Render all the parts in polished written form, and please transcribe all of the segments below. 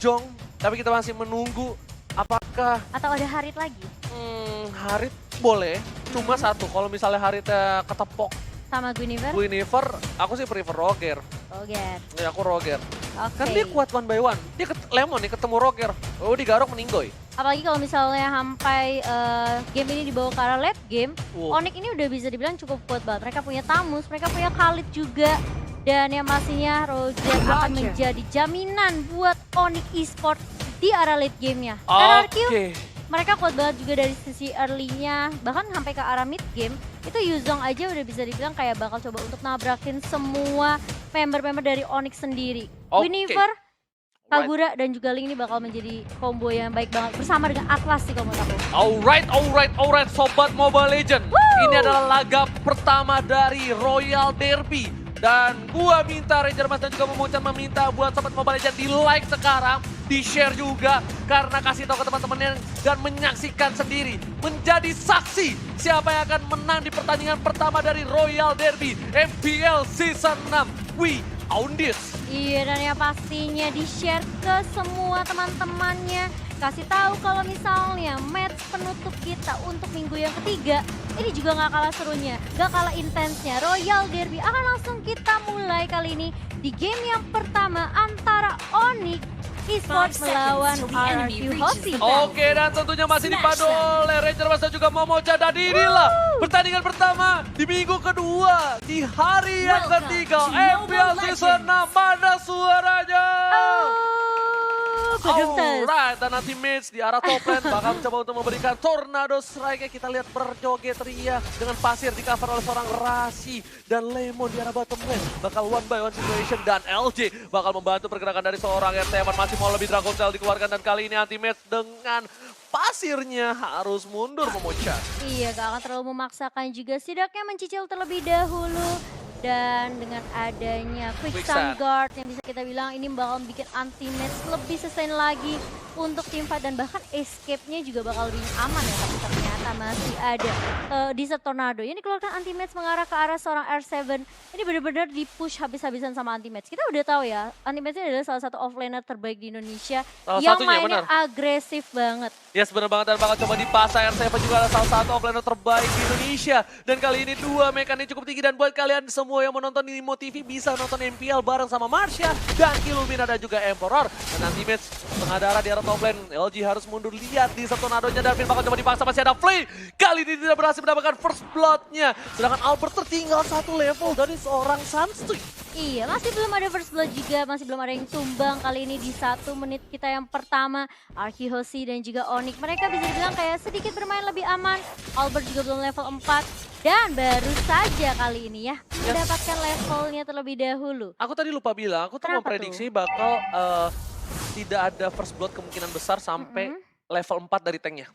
Jong, tapi kita masih menunggu apakah Atau ada Harit lagi? Harit boleh, cuma satu. Kalau misalnya Haritnya ketepok Sama Guinevere? Guinevere, aku sih prefer Roger. Roger. Ya aku Roger. Oke. Kan dia kuat one by one. Dia Lemon nih ketemu Roger. Oh digarok meninggoy. Apalagi kalau misalnya sampai game ini dibawa ke arah late game, Wow. Onyx ini udah bisa dibilang cukup kuat banget. Mereka punya Tamus, mereka punya Khalid juga. Dan yang pastinya Roger akan menjadi jaminan buat Onyx Esports di arah late gamenya. Karena RQ, mereka kuat banget juga dari sisi early-nya, bahkan sampai ke arah mid game, itu Yuzong aja udah bisa dibilang kayak bakal coba untuk nabrakin semua member-member dari Onyx sendiri. Guinevere, Kagura, dan juga Ling ini bakal menjadi combo yang baik banget bersama dengan Atlas sih kalau menurut aku. Alright, Sobat Mobile Legend. Woo! Ini adalah laga pertama dari Royal Derby. Dan gua minta Ranger Mas dan juga meminta buat Sobat Mobile Legend di like sekarang, di share juga. Karena kasih tahu ke teman-temannya dan menyaksikan sendiri. Menjadi saksi siapa yang akan menang di pertandingan pertama dari Royal Derby MPL Season 6. We own this. Iya, dan yang pastinya di-share ke semua teman-temannya. Kasih tahu kalau misalnya match penutup kita untuk minggu yang ketiga, ini juga nggak kalah serunya, nggak kalah intensnya. Royal Derby akan langsung kita mulai kali ini di game yang pertama antara Onyx Esports melawan RRQ Hoshi. Oke, dan tentunya masih dipadu oleh Ranger Mas dan juga Momocha. Dan inilah pertandingan pertama di minggu kedua, di hari yang ketiga MPL Season 6. Mana suaranya? Alright, dan nanti Mage di arah top lane bakal mencoba untuk memberikan Tornado Strike. Kita lihat berjoget ria dengan pasir di cover oleh seorang Rasi. Dan Lemon di arah bottom lane bakal one by one situation. Dan LJ bakal membantu pergerakan dari seorang RT1. Masih mau lebih Dragon Tail dikeluarkan. Dan kali ini anti-match dengan pasirnya harus mundur Momocha. Iya, gak akan terlalu memaksakan juga. Setidaknya mencicil terlebih dahulu. Dan dengan adanya Quicksand Guard yang bisa kita bilang ini bakal bikin anti-match lebih sustain lagi untuk teamfight. Dan bahkan escape-nya juga bakal lebih aman ya. Tapi ternyata masih ada Desert Tornado. Ini keluarkan anti-match mengarah ke arah seorang R7. Ini benar-benar di-push habis-habisan sama anti-match. Kita udah tahu ya, anti-match ini adalah salah satu offlaner terbaik di Indonesia. Yang mainnya agresif banget. Yes, benar banget, dan bakal coba dipasang. R7 juga adalah salah satu offlaner terbaik di Indonesia. Dan kali ini dua mekanik cukup tinggi. Dan buat kalian semua yang menonton di Nimo TV bisa nonton MPL bareng sama Marsha dan Illumina dan juga Emperor. Dan nanti match tengah darah di arah top lane. LG harus mundur, lihat di satu tornadonya. Dan Finn bakal coba dipaksa, masih ada Flay. Kali ini tidak berhasil mendapatkan first blood-nya. Sedangkan Albert tertinggal satu level dari seorang Sunstreak. Iya, masih belum ada first blood juga, masih belum ada yang tumbang kali ini di 1 menit kita yang pertama. RRQ Hoshi dan juga Onyx, mereka bisa dibilang kayak sedikit bermain lebih aman. Albert juga belum level 4 dan baru saja kali ini ya mendapatkan levelnya terlebih dahulu. Aku tadi lupa bilang, aku tuh memprediksi bakal tidak ada first blood kemungkinan besar sampai level 4 dari tanknya.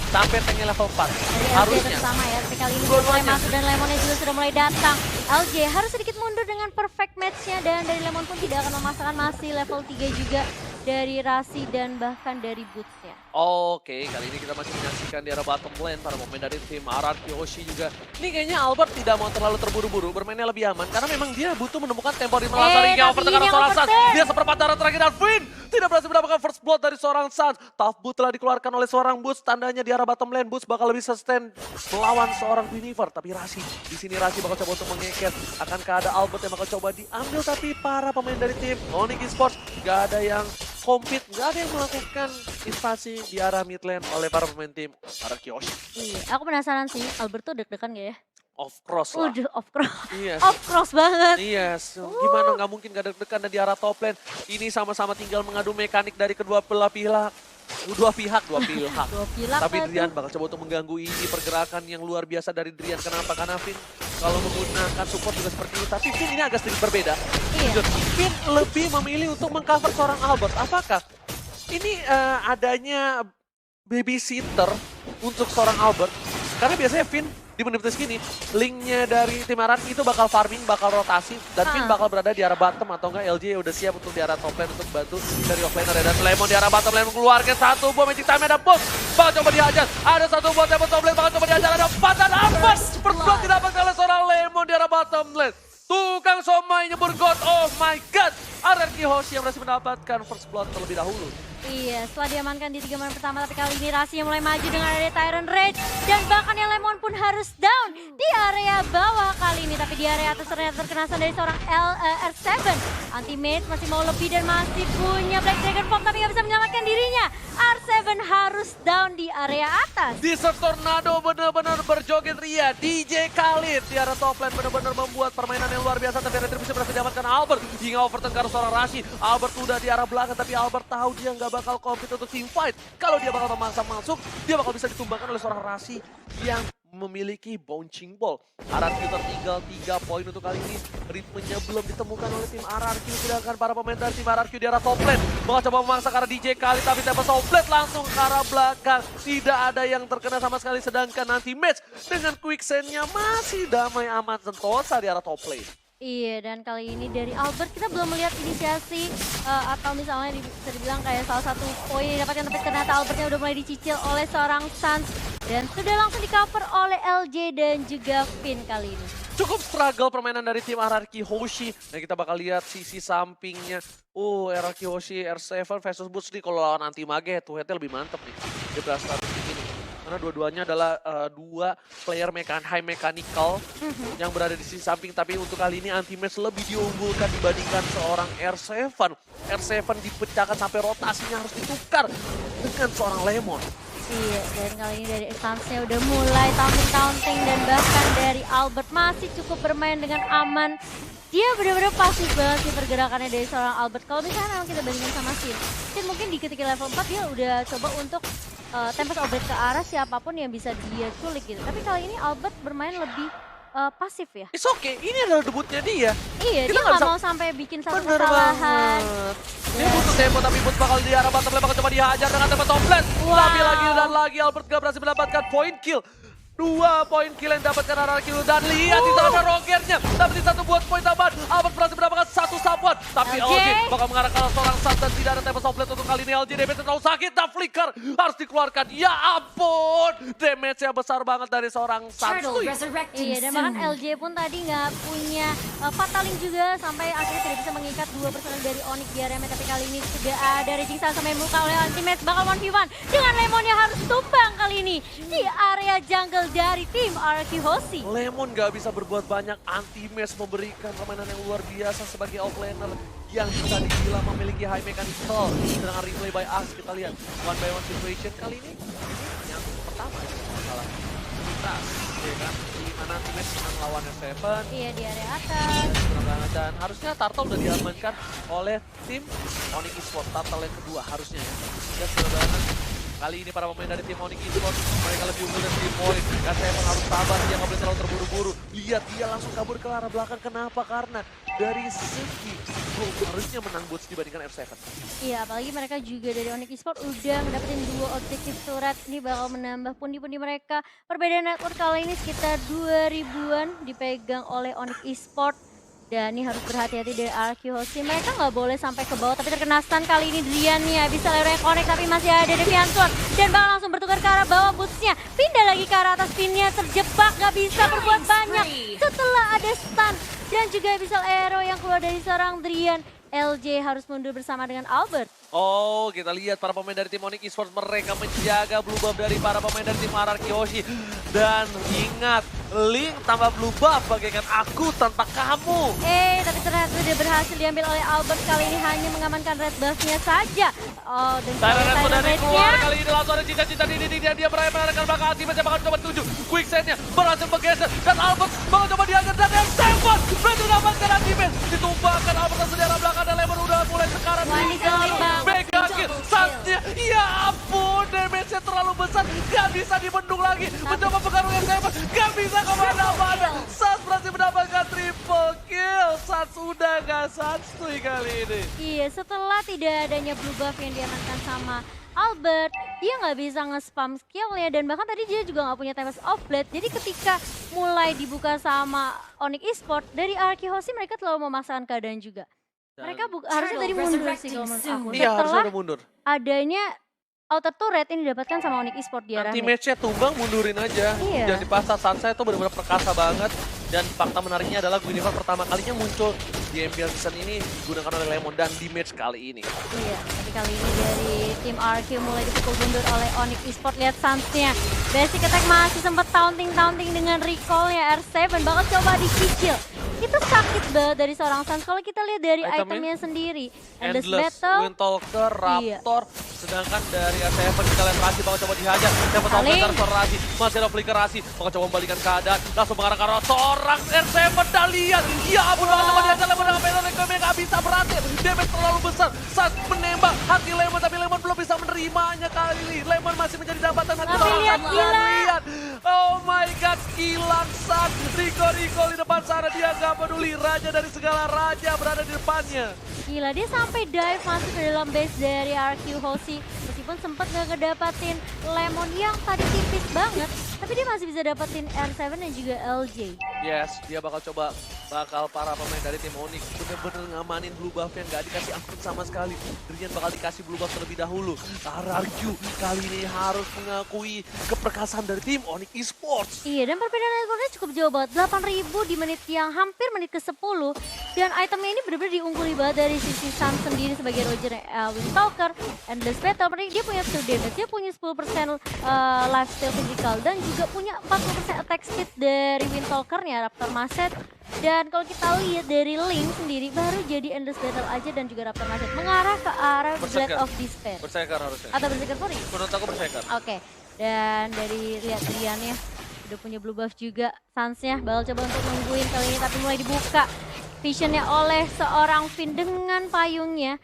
Sampai tanknya level 4, harusnya. Sama ya, tapi kali ini sudah mulai masuk dan Lemonnya juga sudah mulai datang. LJ harus sedikit mundur dengan perfect match-nya dan dari Lemon pun tidak akan memaksakan, masih level 3 juga dari Rasi dan bahkan dari Boots-nya. Oke, kali ini kita masih menyaksikan di arah bottom lane para pemain dari tim RRQ Hoshi juga. Ini kayaknya Albert tidak mau terlalu terburu-buru, bermainnya lebih aman karena memang dia butuh menemukan tempo di melasarinya. Pertengahan seorang Suns, dia seperempat darah terakhir dan Finn tidak berhasil mendapatkan first blood dari seorang Suns. Tough boot telah dikeluarkan oleh seorang Boots, tandanya di arah bottom lane Boots bakal lebih sustain melawan seorang Guinevere. Tapi Rasi, di sini Rasi bakal coba untuk mengeket. Akankah ada Albert yang bakal coba diambil, tapi para pemain dari tim Onyx Esports gak ada yang compete, gak ada yang melakukan invasi di arah mid lane oleh para pemain tim RRQ Hoshi. Iya, aku penasaran sih, Albert tuh deg-degan gak ya? Of cross lah. Udah off cross. Yes. Off cross banget. Yes. Gimana nggak mungkin gak deg-degan di arah top lane. Ini sama-sama tinggal mengadu mekanik dari kedua belah pihak. Dua pihak. Tapi Drian bakal coba untuk mengganggu ini pergerakan yang luar biasa dari Drian. Kenapa? Karena Finn kalau menggunakan support juga seperti itu. Tapi Finn ini agak sedikit berbeda. Iya. Finn lebih memilih untuk mengcover seorang Albert. Apakah ini adanya babysitter untuk seorang Albert? Karena biasanya Finn di menit segini, linknya dari tim RRQ itu bakal farming, bakal rotasi, dan Finn bakal berada di arah bottom atau enggak LJ udah siap untuk di arah top lane untuk bantu dari offlaner. Dan Lemon di arah bottom lane mengeluarkan satu buah magic time, ada box, bakal coba dihajar, ada satu buah table top lane, bakal coba dihajar, ada 4 dan 4, first blood didapatkan oleh seorang Lemon di arah bottom lane. Tukang somai nyebur God, oh my god. RRQ Hoshi yang berhasil mendapatkan first blood terlebih dahulu. Iya, setelah diamankan di 3 menit pertama, tapi kali ini Rasi yang mulai maju dengan area Tyrant Rage. Dan bahkan yang Lemon pun harus down di area bawah kali ini. Tapi di area atas ternyata terkenasan dari seorang R7. Anti-Mage masih mau lebih dan masih punya Black Dragon Form, tapi nggak bisa menyelamatkan dirinya. R7 harus down di area atas. Desert Tornado benar-benar berjoget ria. DJ Khalid di arah top lane benar-benar membuat permainan yang luar biasa. Tapi Retribution berhasil didapatkan Albert. Hingga overturn ke arah seorang Rasi. Albert udah di arah belakang, tapi Albert tahu dia nggak bakal compete untuk team fight. Kalau dia bakal memaksa masuk, dia bakal bisa ditumbangkan oleh seorang Rasi yang memiliki bouncing ball. RRQ tertinggal 3 poin untuk kali ini. Ritmenya belum ditemukan oleh tim RRQ. Sedangkan para pemain dari tim RRQ di arah top lane bakal coba memaksa ke arah DJ Khalid, tapi tempat Blade langsung ke arah belakang. Tidak ada yang terkena sama sekali. Sedangkan nanti match dengan quicksand-nya masih damai aman sentosa di arah top lane. Iya, dan kali ini dari Albert kita belum melihat inisiasi atau misalnya bisa dibilang kayak salah satu poin yang didapatkan, tapi ternyata Albertnya udah mulai dicicil oleh seorang Sans dan sudah langsung di cover oleh LJ dan juga Finn kali ini. Cukup struggle permainan dari tim RRQ Hoshi. Dan kita bakal lihat sisi sampingnya. RRQ Hoshi R7 versus Bootsy. Kalau lawan anti mage head to headnya lebih mantep nih. Di belas statistik ini. Karena dua-duanya adalah dua player high mechanical yang berada di sisi samping. Tapi untuk kali ini anti-match lebih diunggulkan dibandingkan seorang R7. R7 dipecahkan sampai rotasinya harus ditukar dengan seorang Lemon. Iya, dan kali ini dari Stance-nya udah mulai taunting dan bahkan dari Albert masih cukup bermain dengan aman. Dia benar-benar pasif banget sih pergerakannya dari seorang Albert. Kalau misalnya memang kita bandingkan sama Sin mungkin di ketika level 4 dia udah coba untuk Tempest Obed ke arah siapapun yang bisa dia culik gitu. Tapi kali ini Albert bermain lebih pasif ya. It's okay, ini adalah debutnya dia. Iya, dia nggak mau sampai bikin satu kesalahan. Dia butuh tempo, tapi Boots bakal di arah bottom lane bakal coba dihajar dengan tempo top lane. Tapi lagi dan lagi Albert gak berhasil mendapatkan point kill. 2 poin kill yang dapatkan RRQ dan lihat di sana Rogernya. Tapi di satu buat poin tambahan, Albert berhasil mendapatkan satu sapuan. Tapi LJ bakal mengarahkan seorang Sans dan tidak ada tempo top lane untuk kali ini. LJ damage terlalu sakit dan flicker harus dikeluarkan. Ya ampun, damage-nya besar banget dari seorang Sans. Iya, dan bahkan LJ pun tadi nggak punya fataling juga sampai akhirnya tidak bisa mengikat 2 personel dari Onyx di area. Tapi kali ini sudah ada Raging Star sampai muka oleh Anti-Match bakal 1v1 dengan Lemon yang harus tumbang kali ini di area jungle dari tim RRQ Hoshi. Lemon gak bisa berbuat banyak, Anti-Match memberikan permainan yang luar biasa sebagai offlaner yang bisa dibilang memiliki high mechanical. Dengan replay by Axe kita lihat one by one situation kali ini yang pertama masalah kita ya kan, di mana Anti-Match menang lawannya Seven. Iya, di area atas. Dan harusnya Turtle udah diamankan oleh tim Onyx Esports. Turtle yang kedua harusnya ya. Ya sudah kali ini para pemain dari tim Onyx Esports mereka lebih unggul dari tim poin. Dan saya harus sabar, dia nggak boleh terlalu terburu-buru. Lihat dia langsung kabur ke arah belakang. Kenapa? Karena dari segi harusnya menang Boots dibandingkan R7. Iya, apalagi mereka juga dari Onyx Esports udah mendapatkan 2 objektif turret. Ini bakal menambah pundi-pundi mereka. Perbedaan network kali ini sekitar 2000-an dipegang oleh Onyx Esports. Dan ini harus berhati-hati dari RRQ Hoshi. Mereka nggak boleh sampai ke bawah, tapi terkena stun kali ini Drian nih. Bisa lewat connect, tapi masih ada Deviant Sword. Dan bakal langsung bertukar ke arah bawah Bootsnya. Pindah lagi ke arah atas, pinnya terjebak, nggak bisa berbuat banyak. Setelah ada stun dan juga bisa arrow yang keluar dari seorang Drian. LJ harus mundur bersama dengan Albert. Oh, kita lihat para pemain dari tim Onyx Esports mereka menjaga blue buff dari para pemain dari tim RRQ Hoshi. Dan ingat, Link tambah blue buff bagaikan aku tanpa kamu. Tapi ternyata sudah berhasil diambil oleh Albert. Kali ini hanya mengamankan red buff-nya saja. Oh, dan Tyrant sudah keluar kali ini langsung ada cita-cita di dia berani menarikkan belakang Anti-Match bakal coba tuju. Quicksand-nya berhasil bergeser dan Albert bakal coba diangkat dan M7 berhasil mendapatkan Anti-Match. Ditumbangkan Albert langsung di arah belakang dan Lemon udah mulai sekarang. Mega kill, Sans-nya, ya ampun, damage-nya terlalu besar, gak bisa dibendung lagi. Mencoba pengaruh M7, gak bisa kemana-mana. Sans berhasil mendapatkan triple kill, Sans udah gak santuy kali ini. Iya, setelah tidak adanya blue buff yang diamankan sama Albert, dia nggak bisa nge-spam skillnya dan bahkan tadi dia juga nggak punya Tempest of Blade. Jadi ketika mulai dibuka sama Onyx Esports, dari RRQ Hoshi mereka terlalu memaksakan keadaan juga. Mereka harusnya tadi mundur sih kalau menurut aku. Iya, harusnya udah mundur. Adanya outer turret ini didapatkan sama Onyx Esports di arah Anti-Match-nya tumbang, mundurin aja. Iya. Jangan dipaksa, Sansa itu benar-benar perkasa banget. Dan fakta menariknya adalah Guinevere pertama kalinya muncul di MPL season ini digunakan oleh Lemon dan di match kali ini. Iya, tapi kali ini dari tim RQ mulai dipukul mundur oleh Onyx Esports. Lihat Suns-nya. Basic Attack masih sempat taunting-taunting dengan recall-nya R7. Bakal coba dicicil. Itu sakit banget dari seorang Suns. Kalau kita lihat dari itemnya sendiri. Endless Battle. Windtalker, Raptor. Sedangkan dari R7 kita lihat Rasi bakal coba dihajar. Siapa tahu Paling. Flicker Rasi. Masih ada Flicker Rasi. Bakal coba membalikan keadaan. Langsung mengarah ke arah seorang R7 dan lihat. Ya ampun bakal coba dihajar. Lemon dengan Pedro Rekomnya gak bisa berhasil. Damage terlalu besar. Saat menembak hati Lemon. Tapi Lemon belum bisa menerimanya kali ini. Lemon masih menjadi dapatan hati Tapi seorang lihat, Suns. gila. Lihat. Oh my god. Kilang Suns. Rico di depan sana. Dia gak peduli. Raja dari segala raja berada di depannya. Gila, dia sampai dive masuk ke dalam base dari RQ Hoshi. Meskipun sempat gak ngedapatin Lemon yang tadi tipis banget. Tapi dia masih bisa dapetin R7 dan juga LJ. Yes, dia bakal para pemain dari tim Onyx bener-bener ngamanin blue buff yang gak dikasih ampun sama sekali. Drian bakal dikasih blue buff terlebih dahulu. RRQ kali ini harus mengakui keperkasaan dari tim Onyx Esports. Iya, dan perbedaan networknya cukup jauh banget. 8.000 di menit yang hampir menit ke-10. Dan itemnya ini benar-benar diungguli banget dari sisi Sun sendiri sebagai Roger Windtalker. Endless Battle, dia punya skill damage, dia punya 10% lifesteal physical. Dan juga punya 40% attack speed dari Windtalkernya, Raptor Maset. Dan kalau kita lihat dari Link sendiri, baru jadi Endless Battle aja dan juga Raptor Maset. Mengarah ke arah Blade of Despair. Bersekar harusnya. Atau Berserker Fury? Menurut aku bersekar. Oke, dan dari lihat Riannya udah punya blue buff juga. Suns-nya bakal coba untuk nungguin kali ini tapi mulai dibuka visionnya oleh seorang Finn dengan payungnya.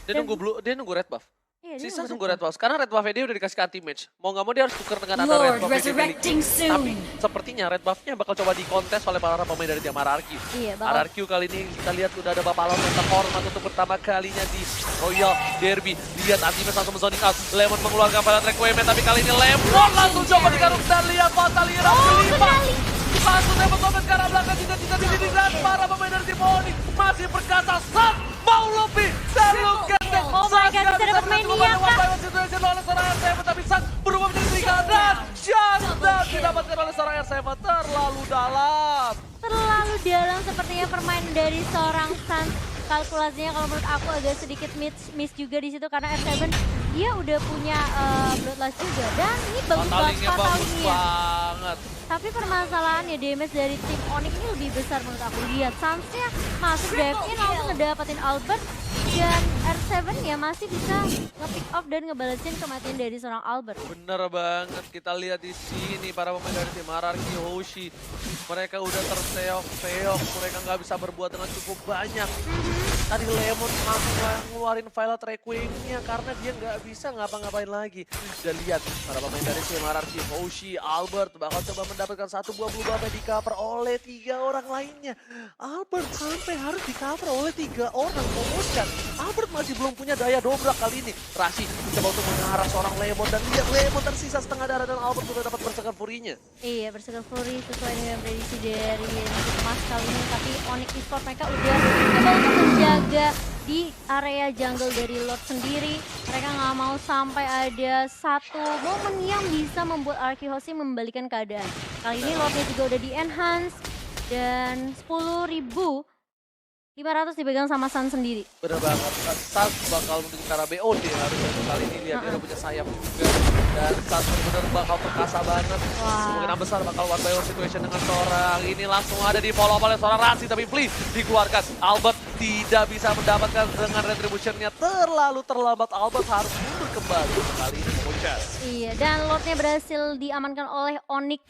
Dia nunggu red buff. Iya, dia Sisa nunggu nunggu red buff. Karena red buff dia udah dikasih anti match. Mau nggak mau dia harus tukar dengan ada red buff yang dia miliki. Tapi sepertinya red buffnya bakal coba dikontes oleh para pemain dari tim RRQ. Iya, bakal. RRQ kali ini kita lihat udah ada Bapak Alon yang terhormat untuk pertama kalinya di Royal Derby. Lihat anti match langsung zoning out. Lemon mengeluarkan Fatal Requiem tapi kali ini Lemon langsung coba digaruk dan lihat Fatalira kelima. Langsung dapat sampai ke arah belakang tidak didiri dan para pemain dari tim Onyx masih perkasa. Sun mau lebih dan look at that. Oh my god, bisa dapat main dia kah? Situation oleh seorang R7 tapi Sun berubah menjadi tiga dan shutdown didapatkan oleh seorang R7 terlalu dalam. Terlalu dalam sepertinya permainan dari seorang Suns. Kalkulasinya kalau menurut aku agak sedikit miss juga di situ karena R7 dia udah punya Bloodlust juga dan ini bagus banget fatalnya. Banget. Tapi permasalahannya damage dari tim Onyx ini lebih besar menurut aku. Lihat Suns-nya masuk dive-in langsung ngedapatin Albert dan R7 ya masih bisa nge-pick off dan ngebalesin kematian dari seorang Albert. Bener banget, kita lihat di sini para pemain dari tim RRQ Hoshi. Mereka udah terseok-seok, mereka nggak bisa berbuat dengan cukup banyak. Tadi Lemon langsung ngeluarin Violet Requiem-nya karena dia nggak bisa ngapa-ngapain lagi. Dan lihat para pemain dari tim RRQ Hoshi, Albert bakal coba mendapatkan satu buah blue buff yang di-cover oleh 3 orang lainnya. Albert sampai harus di-cover oleh 3 orang, memutuskan. Albert masih belum punya daya dobrak kali ini. Rasi mencoba untuk mengarah seorang Lemon dan lihat Lemon tersisa setengah darah dan Albert sudah dapat Berserker Fury-nya. Iya, Berserker Fury sesuai dengan prediksi dari Mas kali ini. Tapi Onyx Esports mereka udah coba untuk menjaga di area jungle dari Lord sendiri. Mereka nggak mau sampai ada satu momen yang bisa membuat RQ Hoshi membalikan keadaan. Kali ini Lordnya juga udah di-enhance dan 10.500 dipegang sama Sun sendiri. Bener banget, Sun bakal menuju ke arah BOD harusnya kali ini. Lihat dia udah punya sayap juga. Dan Sun bener-bener bakal perkasa banget. Kemungkinan besar bakal one by one situation dengan seorang ini langsung ada di follow up oleh seorang Rasi. Tapi please dikeluarkan. Albert tidak bisa mendapatkan dengan retribution-nya terlalu terlambat. Albert harus mundur kembali kali ini mengucas. Iya, dan Lordnya berhasil diamankan oleh Onyx.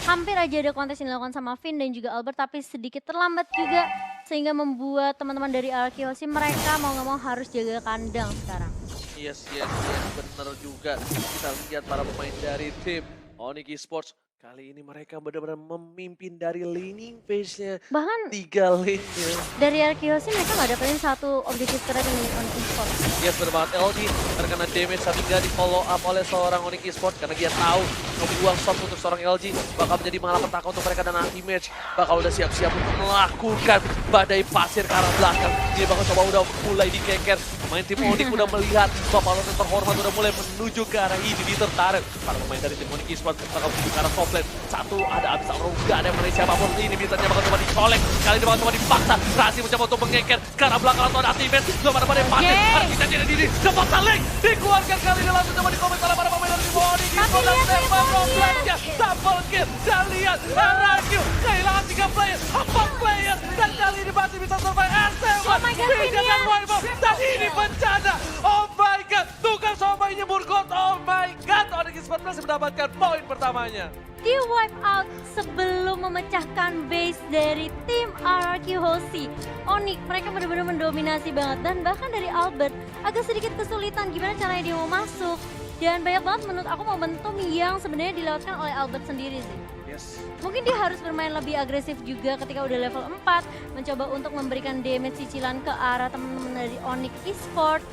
Hampir aja ada kontes yang dilakukan sama Finn dan juga Albert, tapi sedikit terlambat juga. Sehingga membuat teman-teman dari RQ Hoshi mereka mau nggak mau harus jaga kandang sekarang. Yes, bener juga. Kita lihat para pemain dari tim Onyx Esports. Kali ini mereka benar-benar memimpin dari laning phase-nya. Bahkan 3 lane-nya. dari RQ Hoshi mereka nggak dapetin satu objektif keren dari Onyx Esports. Yes, bener banget. LG terkena damage tapi nggak di follow up oleh seorang Onyx Esports. Karena dia tahu membuang shot untuk seorang LG bakal menjadi malapetaka untuk mereka dan anti match. Bakal udah siap-siap untuk melakukan badai pasir ke arah belakang. Dia bakal coba udah mulai dikeker. Pemain tim Onyx udah melihat Bapak Lord yang terhormat udah mulai menuju ke arah ini tertarik. Para pemain dari tim Onyx Esports bakal menuju ke arah top lane. Satu ada Abis Aurora, gak ada yang menarik siapapun. Ini Mitannya bakal coba dicolek. Kali ini bakal coba dipaksa. Rasi mencoba untuk mengeker ke arah belakang atau ada activate. Belum ada pada yang pakai. Ada kita jadi diri. Dapat saling dikeluarkan kali ini langsung coba dikomen oleh para pemain dari tim Onyx Esports. Dan tembak kompleknya. Double kill. Dan lihat RRQ kehilangan 3 player, 4 player. Dan kali ini masih bisa survive R7. Oh my God, Dengan Wipeout. Dan ini bencana. Oh my god, tukang somai nyebur gold. Oh my god, Onyx Esports berhasil mendapatkan poin pertamanya. Di wipe out sebelum memecahkan base dari tim RRQ Hoshi. Onyx mereka benar-benar mendominasi banget dan bahkan dari Albert agak sedikit kesulitan gimana caranya dia mau masuk. Dan banyak banget menurut aku momentum yang sebenarnya dilewatkan oleh Albert sendiri sih. Yes. Mungkin dia harus bermain lebih agresif juga ketika udah level 4, mencoba untuk memberikan damage cicilan ke arah teman-teman dari Onyx Esports.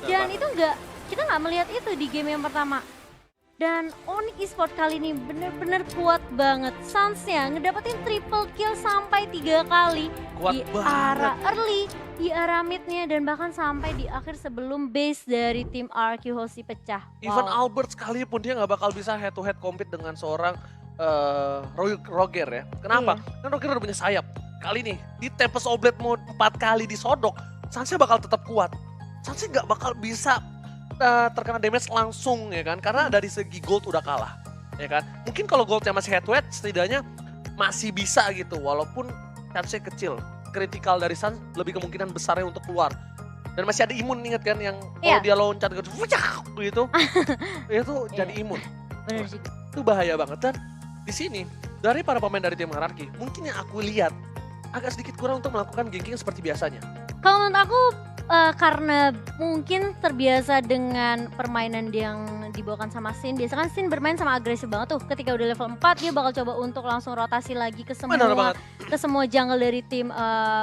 Dan itu kita nggak melihat itu di game yang pertama. Dan Onyx Esports kali ini bener-bener kuat banget. Suns-nya ngedapetin triple kill sampai 3 kali Kuat di banget. arah early, di arah mid-nya, dan bahkan sampai di akhir sebelum base dari tim RRQ Hoshi pecah. Even Albert sekalipun dia nggak bakal bisa head to head compete dengan seorang Roger ya. Kenapa? Kan Roger udah punya sayap. Kali ini di Tempest Oblate mode 4 kali disodok, Suns-nya bakal tetap kuat. Suns-nya nggak bakal bisa terkena damage langsung ya kan, karena dari segi gold udah kalah ya kan. Mungkin kalau goldnya masih head to head setidaknya masih bisa gitu, walaupun chance-nya kecil. Critical dari Suns lebih kemungkinan besarnya untuk keluar. Dan masih ada imun, inget kan yang kalau dia loncat gitu itu jadi imun. Bener juga. Itu bahaya banget. Dan di sini dari para pemain dari tim hierarki mungkin yang aku lihat agak sedikit kurang untuk melakukan ganking seperti biasanya. Kalau menurut aku karena mungkin terbiasa dengan permainan yang dibawakan sama Sin. Biasa kan Sin bermain sama agresif banget tuh. Ketika udah level 4 dia bakal coba untuk langsung rotasi lagi ke semua jungle dari tim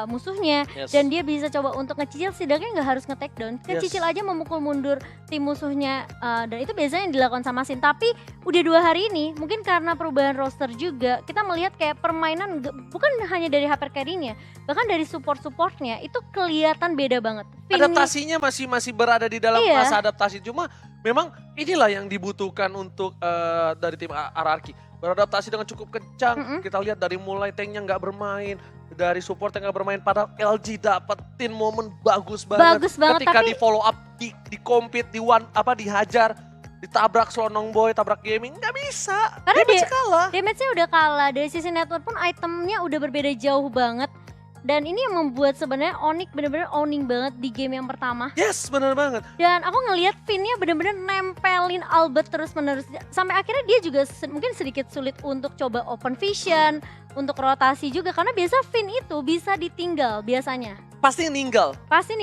musuhnya. Dan dia bisa coba untuk ngecicil, setidaknya nggak harus nge-take down. Ngecicil aja memukul mundur tim musuhnya. Dan itu biasanya yang dilakukan sama Sin. Tapi udah 2 hari ini mungkin karena perubahan roster juga, kita melihat kayak permainan bukan hanya dari hyper carry-nya, bahkan dari support-supportnya itu kelihatan beda banget. Adaptasinya masih berada di dalam masa adaptasi. Cuma memang inilah yang dibutuhkan untuk dari tim RRQ. Beradaptasi dengan cukup kencang. Kita lihat dari mulai tanknya nggak bermain, dari support yang nggak bermain, padahal LG dapetin momen bagus banget. Ketika di follow up, di compete, dihajar, ditabrak Slonong Boy, tabrak gaming, nggak bisa. Karena damage kalah. Damage-nya udah kalah. Dari sisi network pun itemnya udah berbeda jauh banget. Dan ini yang membuat sebenarnya Onyx bener-bener owning banget di game yang pertama. Yes, bener banget. Dan aku ngelihat Finn-nya bener-bener nempelin Albert terus-menerus. Sampai akhirnya dia juga mungkin sedikit sulit untuk coba open vision, untuk rotasi juga. Karena biasa Finn itu bisa ditinggal biasanya. Pasti ninggalin.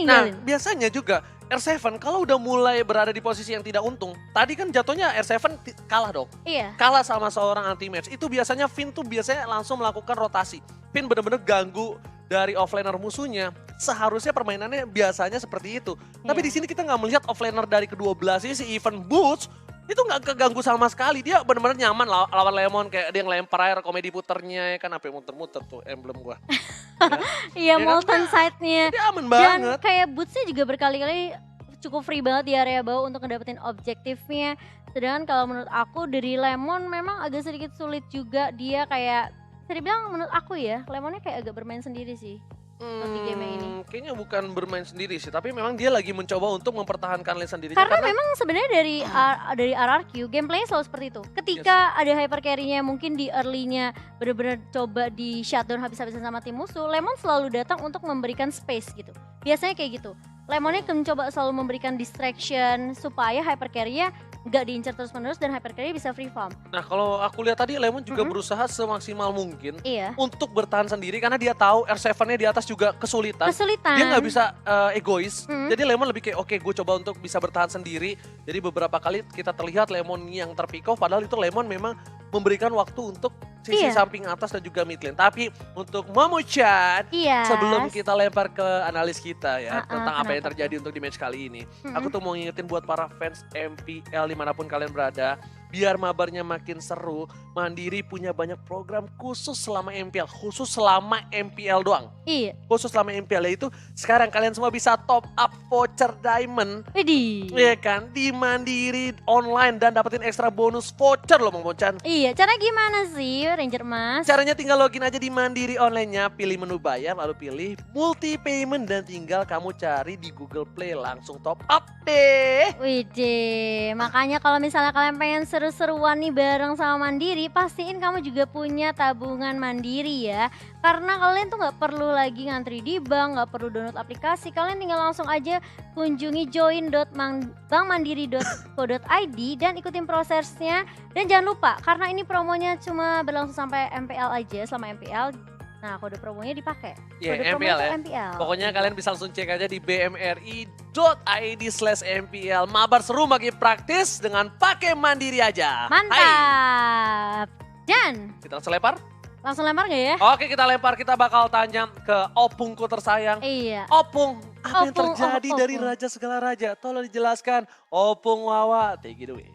Nah, biasanya juga R7 kalau udah mulai berada di posisi yang tidak untung. Tadi kan jatuhnya R7 kalah dong. Iya. Kalah sama seorang anti-match. Itu biasanya Finn tuh biasanya langsung melakukan rotasi. Finn bener-bener ganggu dari offlaner musuhnya. Seharusnya permainannya biasanya seperti itu. Tapi di sini kita nggak melihat offlaner dari kedua belah sih, si Even Boots itu nggak keganggu sama sekali. Dia benar-benar nyaman lawan Lemon, kayak dia yang lempar air komedi puternya ya kan, apa muter-muter tuh emblem gua. Iya, Molten Side-nya. Dia aman banget. Dan kayak Boots-nya juga berkali-kali cukup free banget di area bawah untuk ngedapetin objektifnya. Sedangkan kalau menurut aku dari Lemon memang agak sedikit sulit juga, dia kayak bisa dibilang menurut aku ya, Lemonnya kayak agak bermain sendiri sih di game ini. Kayaknya bukan bermain sendiri sih, tapi memang dia lagi mencoba untuk mempertahankan lane sendirinya. Karena memang sebenarnya dari RRQ, gameplaynya selalu seperti itu. Ketika ada hyper carry-nya mungkin di early-nya benar-benar coba di shutdown habis-habisan sama tim musuh, Lemon selalu datang untuk memberikan space gitu. Biasanya kayak gitu. Lemonnya coba selalu memberikan distraction supaya hyper carry-nya nggak diincar terus-menerus dan hyper carry bisa free farm. Nah, kalau aku lihat tadi Lemon juga berusaha semaksimal mungkin Iya. untuk bertahan sendiri karena dia tahu R7-nya di atas juga kesulitan. Dia nggak bisa egois. Jadi Lemon lebih kayak oke, gue coba untuk bisa bertahan sendiri. Jadi beberapa kali kita terlihat Lemon yang terpick off, padahal itu Lemon memang memberikan waktu untuk sisi samping atas dan juga mid lane. Tapi untuk Momo-chan, sebelum kita lempar ke analis kita ya tentang apa yang terjadi untuk di match kali ini, aku tuh mau ngingetin buat para fans MPL dimanapun kalian berada, biar mabarnya makin seru, Mandiri punya banyak program khusus selama MPL, khusus selama MPL doang. Iya. Khusus selama MPL itu sekarang kalian semua bisa top up voucher diamond. Widih. Iya kan, di Mandiri online dan dapetin ekstra bonus voucher loh Bang Boncan. Iya, cara gimana sih Ranger Mas? Caranya tinggal login aja di Mandiri online-nya, pilih menu bayar, lalu pilih multi payment dan tinggal kamu cari di Google Play, langsung top up deh. Widih, makanya kalau misalnya kalian pengen seru-seruan nih bareng sama Mandiri, pastiin kamu juga punya tabungan Mandiri ya. Karena kalian tuh nggak perlu lagi ngantri di bank, nggak perlu download aplikasi, kalian tinggal langsung aja kunjungi join.bankmandiri.co.id dan ikutin prosesnya. Dan jangan lupa, karena ini promonya cuma berlangsung sampai MPL aja, selama MPL. Nah, kode promonya dipakai. Iya, Kode MPL ya. MPL. Pokoknya kalian bisa langsung cek aja di bmri.id/MPL. Mabar seru makin praktis dengan pakai Mandiri aja. Mantap. Dan Kita langsung lempar. langsung lempar nggak ya? Oke, kita lempar. Kita bakal tanya ke opungku tersayang. Iya. Opung, apa yang Opung, terjadi dari Opung. raja segala raja? Tolong dijelaskan. Opung Wawa, take it away.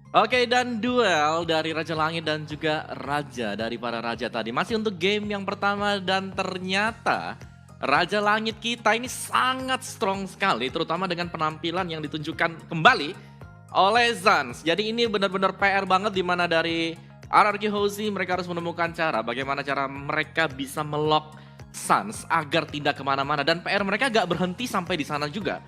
Oke, dan duel dari Raja Langit dan juga Raja dari para Raja tadi. Masih untuk game yang pertama dan ternyata Raja Langit kita ini sangat strong sekali. Terutama dengan penampilan yang ditunjukkan kembali oleh Zans. Jadi ini benar-benar PR banget di mana dari RRQ Hozi mereka harus menemukan cara. Bagaimana cara mereka bisa melock Suns agar tidak kemana-mana. Dan PR mereka gak berhenti sampai di sana juga.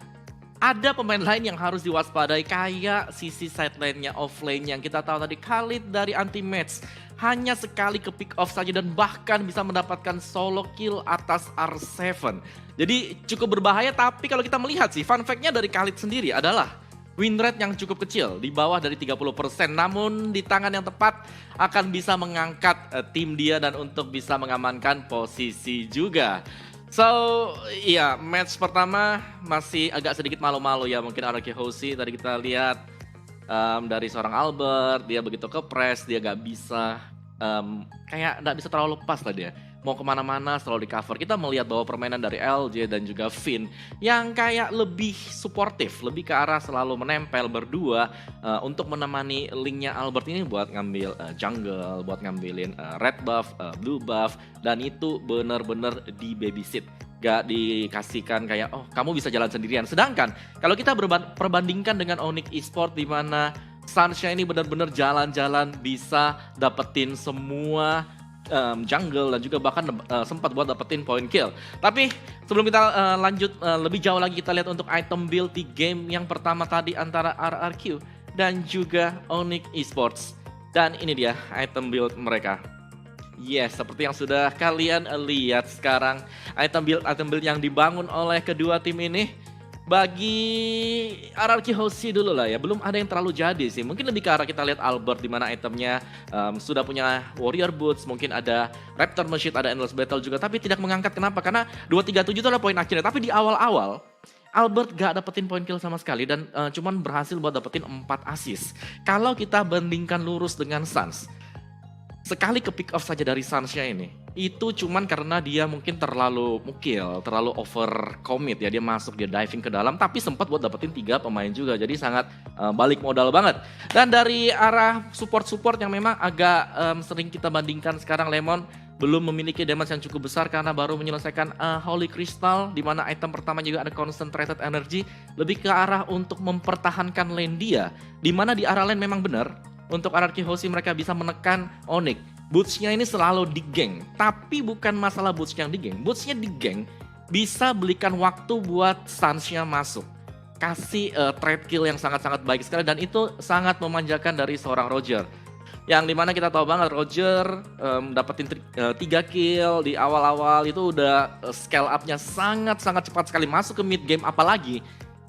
Ada pemain lain yang harus diwaspadai kayak sisi side lane-nya, off lane yang kita tahu tadi Khalid dari anti-match hanya sekali ke pick off saja dan bahkan bisa mendapatkan solo kill atas R7. Jadi cukup berbahaya, tapi kalau kita melihat sih fun fact-nya dari Khalid sendiri adalah win rate yang cukup kecil di bawah dari 30%, namun di tangan yang tepat akan bisa mengangkat tim dia dan untuk bisa mengamankan posisi juga. So, iya, match pertama masih agak sedikit malu-malu ya mungkin RRQ Hozi. Tadi kita lihat dari seorang Albert, dia begitu ke press, dia gak bisa, kayak gak bisa terlalu lepas tadi ya. Mau kemana-mana selalu di cover. Kita melihat bahwa permainan dari LJ dan juga Finn yang kayak lebih suportif, lebih ke arah selalu menempel berdua untuk menemani linknya Albert ini buat ngambil jungle, buat ngambilin red buff, blue buff, dan itu bener-bener di babysit. Gak dikasihkan kayak, oh kamu bisa jalan sendirian. Sedangkan kalau kita perbandingkan dengan Onyx Esports di mana Sunshine ini benar-benar jalan-jalan bisa dapetin semua jungle dan juga bahkan sempat buat dapetin point kill. Tapi sebelum kita lanjut lebih jauh lagi, kita lihat untuk item build di game yang pertama tadi antara RRQ dan juga Onyx Esports. Dan ini dia item build mereka. Yes, seperti yang sudah kalian lihat sekarang, item build yang dibangun oleh kedua tim ini. Bagi RRQ Hozi dulu lah ya, belum ada yang terlalu jadi sih. Mungkin lebih ke arah kita lihat Albert di mana itemnya sudah punya Warrior Boots, mungkin ada Raptor Machine, ada Endless Battle juga, tapi tidak mengangkat. Kenapa? Karena 237 itu adalah poin akhirnya, tapi di awal-awal Albert gak dapetin point kill sama sekali dan cuman berhasil buat dapetin 4 assist. Kalau kita bandingkan lurus dengan Suns, sekali ke pick off saja dari Suns-nya ini, itu cuman karena dia mungkin terlalu mukil, terlalu over commit ya, dia masuk, dia diving ke dalam, tapi sempat buat dapetin 3 pemain juga, jadi sangat balik modal banget. Dan dari arah support-support yang memang agak sering kita bandingkan sekarang, Lemon belum memiliki damage yang cukup besar karena baru menyelesaikan Holy Crystal, di mana item pertama juga ada Concentrated Energy, lebih ke arah untuk mempertahankan lane dia, di mana di arah lane memang benar. Untuk RRQ Hozi mereka bisa menekan Onyx. Boots-nya ini selalu di-geng. Tapi bukan masalah boots yang di-geng. Boots-nya di-geng bisa belikan waktu buat Suns-nya masuk. Kasih trade kill yang sangat-sangat baik sekali. Dan itu sangat memanjakan dari seorang Roger. Yang dimana kita tahu banget Roger dapetin 3 kill di awal-awal. Itu udah scale up-nya sangat-sangat cepat sekali. Masuk ke mid game apalagi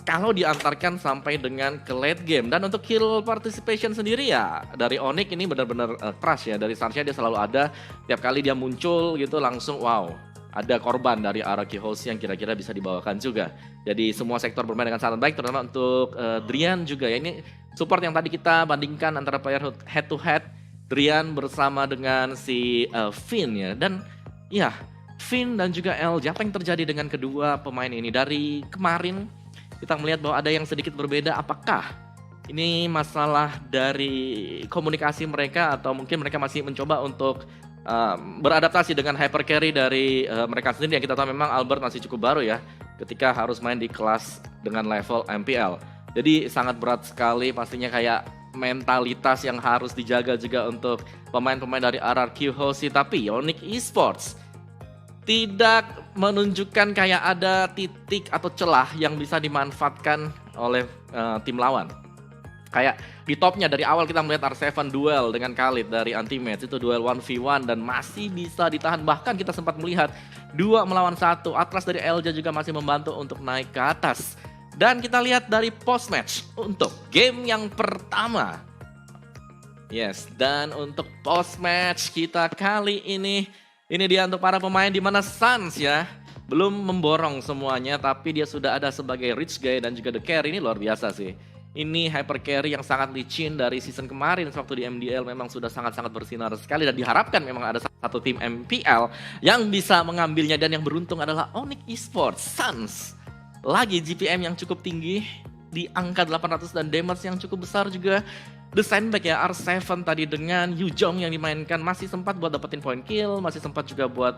kalau diantarkan sampai dengan ke late game. Dan untuk kill participation sendiri ya dari Onyx ini benar-benar trust ya. Dari Suns-nya dia selalu ada, tiap kali dia muncul gitu langsung wow, ada korban dari RRQ Hozi yang kira-kira bisa dibawakan juga. Jadi semua sektor bermain dengan sangat baik, terutama untuk Drian juga ya. Ini support yang tadi kita bandingkan antara player head to head, Drian bersama dengan si Finn ya. Dan ya Vin dan juga LJ. Apa yang terjadi dengan kedua pemain ini? Dari kemarin kita melihat bahwa ada yang sedikit berbeda. Apakah ini masalah dari komunikasi mereka atau mungkin mereka masih mencoba untuk beradaptasi dengan hyper carry dari mereka sendiri, yang kita tahu memang Albert masih cukup baru ya ketika harus main di kelas dengan level MPL. Jadi sangat berat sekali pastinya, kayak mentalitas yang harus dijaga juga untuk pemain-pemain dari RRQ Hoshi. Tapi Onyx Esports tidak menunjukkan kayak ada titik atau celah yang bisa dimanfaatkan oleh tim lawan. Kayak di topnya dari awal kita melihat R7 duel dengan Khalid dari Anti-Match, itu duel 1v1 dan masih bisa ditahan. Bahkan kita sempat melihat 2 melawan 1, Atlas dari LJ juga masih membantu untuk naik ke atas. Dan kita lihat dari post-match untuk game yang pertama. Yes, dan untuk post-match kita kali ini dia untuk para pemain di mana Suns ya belum memborong semuanya, tapi dia sudah ada sebagai rich guy dan juga the carry. Ini luar biasa sih. Ini hyper carry yang sangat licin dari season kemarin waktu di MDL memang sudah sangat-sangat bersinar sekali, dan diharapkan memang ada satu tim MPL yang bisa mengambilnya, dan yang beruntung adalah Onyx Esports. Suns lagi GPM yang cukup tinggi di angka 800 dan damage yang cukup besar juga. The Sandbag ya, R7 tadi dengan Yujong yang dimainkan masih sempat buat dapetin point kill, masih sempat juga buat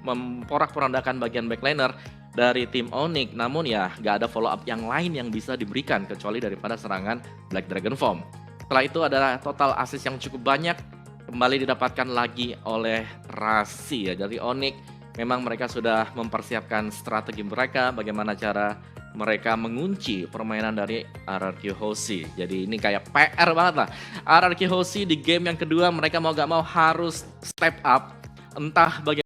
memporak-porandakan bagian backliner dari tim Onyx. Namun ya gak ada follow up yang lain yang bisa diberikan kecuali daripada serangan Black Dragon Form. Setelah itu adalah total assist yang cukup banyak kembali didapatkan lagi oleh Rasi ya. Jadi Onyx memang mereka sudah mempersiapkan strategi mereka, bagaimana cara mereka mengunci permainan dari RRQ Hoshi. Jadi ini kayak PR banget lah. RRQ Hoshi di game yang kedua mereka mau gak mau harus step up. Entah bagaimana